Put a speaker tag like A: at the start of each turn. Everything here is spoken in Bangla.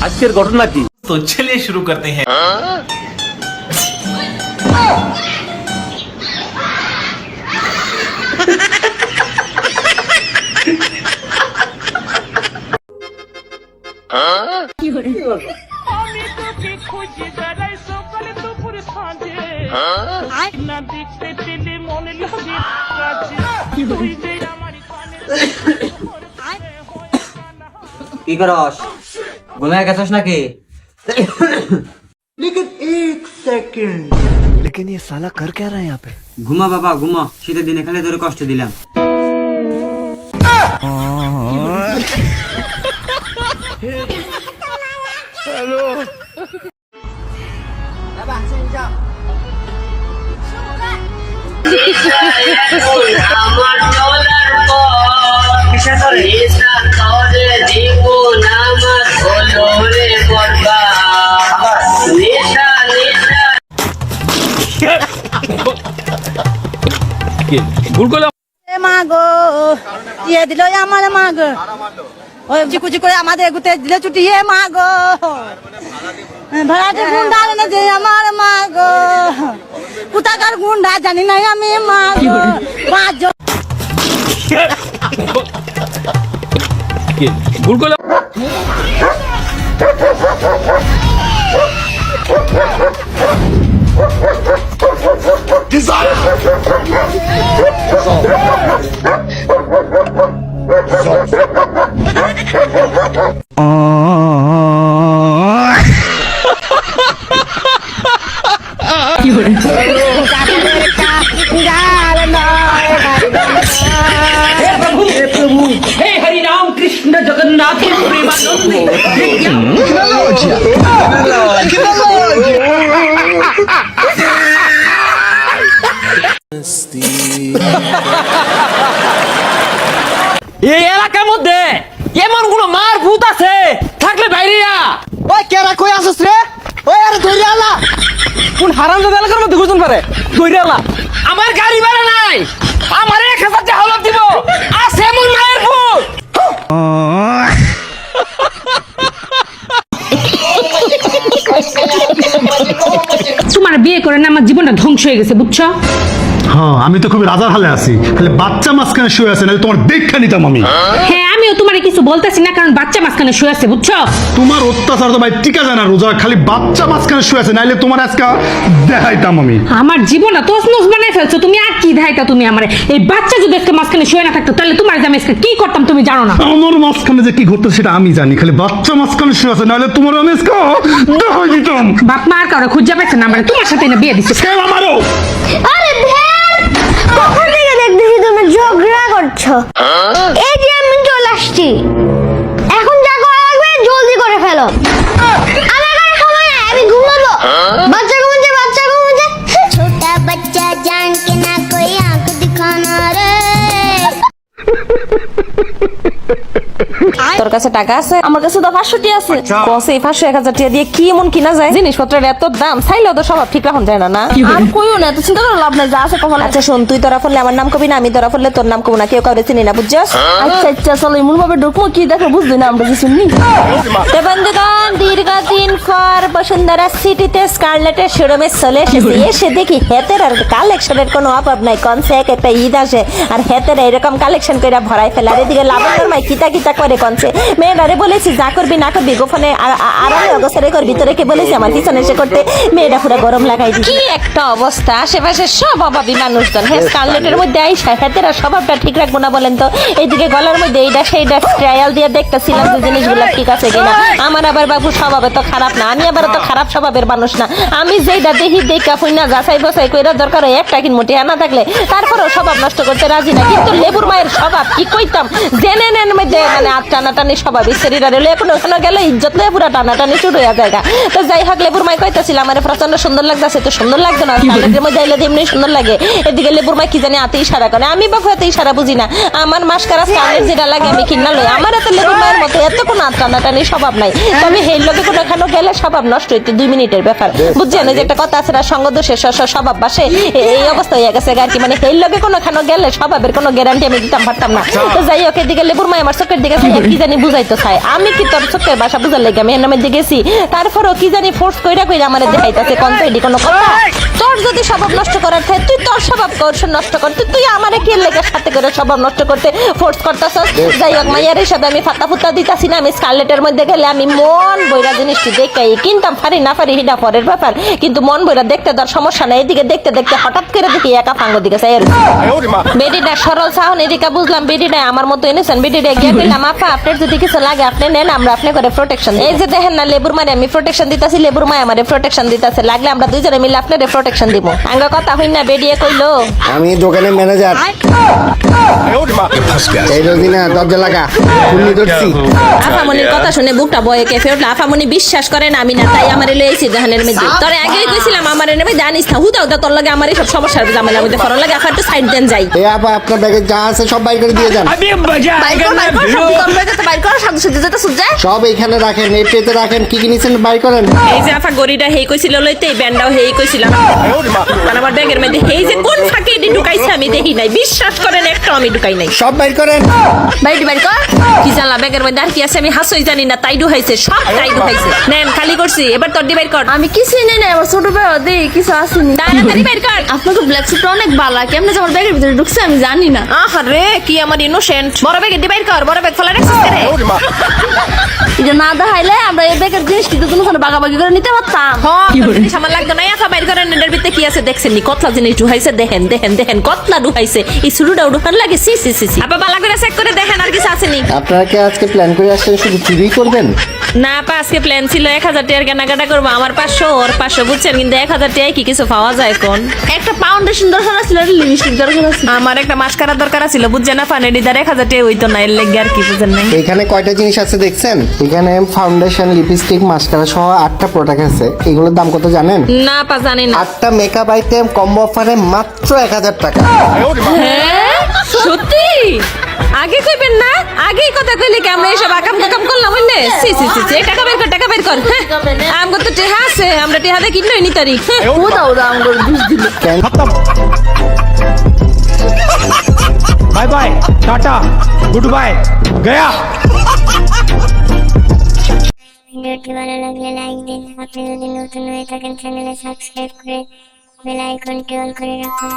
A: আজকের ঘটনা কি?
B: तो चलिए शुरू करते हैं।
C: কি করস? ঘুমায় গেছস নাকি?
D: लेकिन ये साला कर क्या रहा है यहाँ पे?
C: ঘুমা বাবা ঘুমা, শীতের দিনে খালি তোরে কষ্ট দিলাম।
E: মা গো ইয়ে দিল আমার মা গো, ওই চিকুচি করে আমাদের এগুতে দিলে ছুটি মা গো, ভাড়াটে গুন্ডা না যে আমার মা গো, কোথাকার গুন্ডা জানি না আমি মা গো, পাঁচজন
F: हे हरि राम कृष्ण जगन्नाथ प्रेमानंद।
G: এই এলাকার মধ্যে এমন কোন মার ভূত আছে থাকলে বাইরেয়া।
D: ओए केरा कोई आसस रे? ओए अरे धोरी आला
G: কোন হারামজাদা এলাকার মধ্যে ঘুরতেন পারে দইরালা। আমার গাড়ি ভাড়া নাই, আমার 1000 টাকা হলপ দিব, আছে এমন মায়ের ভূত।
F: তোমার বিয়ে করে না আমার জীবনটা ধ্বংস হয়ে গেছে বুঝছো?
H: হ্যাঁ আমি তো খুবই রাজার হালে আছি, খালি বাচ্চা মাঝখানে শুয়ে আছে, নাহলে তোমার দেখা নিতাম আমি।
F: হ্যাঁ আমিও তোমার কিছু বলতেছি না, কারণ বাচ্চা মাঝখানে শুয়ে আছে বুঝছো?
H: তোমার অত্যাচার তো ভাই টিকা যায় না রোজা, খালি বাচ্চা মাঝখানে শুয়ে আছে, নাহলে তোমার আজকে দেখাইতাম আমি।
F: আমার জীবনটা তছনছ বানাই ফেলছো তুমি, আর কি ধাইতা তুমি আমার। এই বাচ্চা যদি আজকে মাঝখানে শুয়ে না থাকতো তাহলে তোমার যে আমি আজকে কি করতাম তুমি জানো না।
H: আমার মাঝখানে যে কি ঘটতো সেটা আমি জানি, খালি বাচ্চা মাঝখানে শুয়ে আছে, নাহলে তোমার আমি আজকে দেখাই দিতাম।
F: বাপ মা আর কারো খুঁজে পাইছে না, আমার তোমার সাথে না বিয়ে দিচ্ছে।
H: কেউ আমারও
E: আরে কখন থেকে দেখতেছি তুমি ঝগড়া করছো, এই যে আমি চলে আসছি, এখন যা করা লাগবে জলদি করে ফেলো, আমার কাছে সময় নাই, আমি ঘুমাবো। বাচ্চা ঘুমাচ্ছে, বাচ্চা ঘুমাচ্ছে, ছোটা বাচ্চা জান के ना कोई आंख दिखाना रे।
I: তোর কাছে টাকা আছে? আমার কাছে তো 500 টাকা আছে। কসে 500 1000 টাকা দিয়ে কি এমন কিনা যায়? জিনিসপত্রের এত দাম, চাইলেও তো সব ঠিক রাখুন যায় না। না
E: আর কইও না, তো চিন্তা করে লাভ নাই, যা আছে কখন।
I: আচ্ছা শোন, তুই ধরা পড়লে আমার নাম কবি না, আমি ধরা পড়লে তোর নাম কব না, কেউ কাউরে চিনি না বুঝছস?
E: আচ্ছা আচ্ছা চলো এমন ভাবে ঢুকবো কি দেখো বুঝলি না আমরা কিছু নি।
I: তো বন্ধুগণ, দীর্ঘদিন পর বসুন্ধরা সিটিতে স্কারলেটের শোরুমে চলে এসেছি। এসে দেখি হেতের আর কালেকশনের কোনো অভাব নাই। কনসে একটা ঈদ আসে আর হেতের এরকম কালেকশন করে ভরাই ফেলে। আর এদিকে লাবণ্যর মাই কিতা কিতা করে কনসে। মেয়েটারে বলেছি যা করবি না করবি গোপনে আড়াই অগস্টের ঘর ভিতরে কে বলেছি আমার পিছনে এসে করতে, মেয়েটা পুরো গরম লাগাই দিই। কি একটা অবস্থা, আশেপাশে সব অভাবী মানুষজন। হ্যাঁ স্কারলেটের মধ্যে আইসা হেতেরা স্বভাবটা ঠিক রাখবো না বলেন তো? এইদিকে গলার মধ্যে এইটা সেইটা ট্রায়াল দিয়ে দেখতেছিলাম যে জিনিসগুলো ঠিক আছে কিনা। আমার আবার বাবু স্বভাবে তো খারাপ না, আমি আবার তো খারাপ স্বভাবের মানুষ না। আমি যেটা দেখি দেখা ফুই না যাচাই বসাই কইরা দরকার হয় একটা কিন মোটে আনা থাকলে তারপরেও স্বভাব নষ্ট করতে রাজি না। কিন্তু লেবুর মায়ের স্বভাব কি কইতাম, জেনে নেন মধ্যে মানে টানাটানি স্বভাব, শরীরে রেলে এখন ওখানে গেলে ইজ্জত লয়ে পুরা টানাটানি শুরু হয়ে যায়। তো যাই হোক লেবুর মাই কইতাছিল আমার প্রচন্ড সুন্দর লাগতেছে, তো সুন্দর লাগতো না স্কারলেটের মধ্যে আইলে এমনি সুন্দর লাগে। এদিকে লেবুর মাই কি জানি হাতে ইশারা করে, আমি বাবু হাতে ইশারা বুঝি না। আমার মাস্কারা স্কারলেট যেটা লাগে আমি কিনা লই, আমার এত লেবুর মায়ের মতো এত কোনো টানাটানি স্বভাব নাই। তো আমি হেই লোকে কোনো এখানে গেলে স্বভাব নষ্ট হইতে 2 মিনিটের ব্যাপার, বুঝছেন? যে একটা কথা আছে না, সঙ্গ দোষে স্বভাব বাসে, এই অবস্থা হয়ে গেছে আর কি। মানে হেই লোকে কোনো এখানে গেলে স্বভাবের কোনো গ্যারান্টি আমি দিতাম পারতাম না। তো যাই হোক এদিকে লেবুর মাই আমার চোখের দিকে কি জানি বুঝাইতে চাই আমি কি তোর চোখের ভাষা বুঝার লাগে আমি এর নামে গেছি তারপরও কি জানি ফোর্স কইরা কইরা আমারে দেখাইতাছে কোন সাইডে কোনো কথা তোর যদি স্বভাব নষ্ট করার থাকে তুই তোর স্বভাব নষ্ট কর তুই আমারে কি লেগে সাথে করে স্বভাব নষ্ট করতে ফোর্স করতেছস যাই হোক মাইয়ার হিসাবে আমি ফাতা ফুতা দিতাছি না আমি স্কারলেটের মধ্যে গেলে আমি মন বইরা জিনিসটি দেখাই কিনতাম পারি না পারি হিডা পরের ব্যাপার কিন্তু মন বইরা দেখতে তোর সমস্যা নাই এদিকে দেখতে দেখতে হঠাৎ করে দেখি একা ফাঙ্গো দিকে চাই বেডিটা সরল সাহন এদিকে বুঝলাম বেডিটা আমার মতো এনেছেন বেডিটা গিয়ে কইলাম আপা আপনার যদি কিছু লাগে আপনি নেন আমরা আপনি করে প্রোটেকশন এই যে দেখেন না লেবুর মারে আমি প্রোটেকশন দিতাছি লেবুর মায় আমারে প্রোটেকশন দিতাছে লাগলে আমরা দুইজনে মিলে আপনারে প্রোটেকশন দিব আঙ্গা কথা হই না বেডিয়ে কইলো
A: আমি দোকানের ম্যানেজার এই রোজিনা দরজা লাগা খুলনি ধরছি
I: আফামনির কথা শুনে বুকটা বয়ে কেঁপে উঠলো আফামনি বিশ্বাস করে না আমি না তাই আমার লইছি জাহানের মধ্যে তোরে আগেই কইছিলাম আমার নেবে জানিস না হুদা হুদা তোর লাগে আমার সব সমস্যার ঝামেলা মধ্যে ফরন লাগে আফা একটু সাইড দেন যাই
A: এই আপা আপনার ব্যাগে যা আছে সব বাইর করে দিয়ে যান সব এইখানে রাখেন এই পেতে রাখেন কি কি নিছেন বাইর করেন
I: এই যে আফা গড়িটা হেই কইছিল লইতে এই ব্যান্ডাও হেই কইছিলাম মানে আমার ব্যাগের মধ্যে হেই যে কোন ফাঁকে এটি ঢুকাইছে আমি দেখি নাই বিশ্বাস করেন একটা আমি ঢুকাই নাই
A: সব বাইর করেন
I: বাইরে বাইর কর কি জানলা ব্যাগের মধ্যে আর কি আছে আমি হাসই জানি না তাই ঢুকাইছে সব তাই ঢুকাইছে নেন খালি করছি এবার তোর দি বাইর কর
E: আমি কিছুই নেই না আমার ছোট ভাই দেই কিছু আসেনি
I: তাড়াতাড়ি বাইর কর
E: আপনাকে ব্ল্যাক সুট অনেক ভালো কেমনে যে আমার ব্যাগের ভিতরে ঢুকছে আমি জানি না
I: আরে কি আমার ইনোসেন্ট বড় ব্যাগ দি বাইর কর বড় ব্যাগ ফেলা রাখছিস রে
E: এটা না দেখাইলে আমরা এই ব্যাগের জিনিস কিন্তু কোনো ভাগাভাগি করে নিতে পারতাম
I: হ্যাঁ সামান লাগতো না একা বাইর করেন এর ভিতরে কি আছে দেখছেন নি কতলা জিনিস ঢুকাইছে দেখেন দেখেন দেখেন কতলা ঢুকাইছে এই শুরুটা ঢুকান লাগে সি সি সি আপা ভালো করে চেক করে দেখেন আর কিছু আছে নি
A: আপনারা কি আজকে প্ল্যান করে আসছেন শুধু চুরি করবেন
I: না পা আজকে প্ল্যান ছিল 1000 টাকার কেনাকাটা করবো আমার 500 ওর 500 বুঝছেন কিন্তু 1000 টাকায় কি কিছু পাওয়া যায় কোন
E: একটা ফাউন্ডেশন দরকার ছিল একটা লিপস্টিক দরকার ছিল
I: আমার একটা মাস্কারা দরকার ছিল বুঝছেন না ফানেডি দার 1000 টাকা হইতো না এর লেগে আর কি বুঝেন নাই
A: এখানে কয়টা জিনিস আছে দেখছেন এখানে ফাউন্ডেশন লিপস্টিক মাস্কারা সহ 8টা প্রোডাক্ট আছে এগুলোর দাম কত জানেন
I: না পা জানি না
A: 8টা মেকআপ আইটেম কম্বো অফারে মাত্র 1000 টাকা
I: হ্যাঁ সত্যি আগে কইবেন না আগেই কথা কইলে কি আমরা এসব আকাম কাকাম করলাম বললে সি সি সি টাকা বের কর আমগো তো টেহা আছে আমরা টেহাতে কিনই নি তারিখ
E: উদাও আমগো বুঝ দিল
G: bye bye tata good bye Gaya
B: ভিডিওটি ভালো লাগলে লাইক দিন আপনি যদি নতুন হয়ে থাকেন চ্যানেলে সাবস্ক্রাইব করে বেল আইকনটি অন করে রাখুন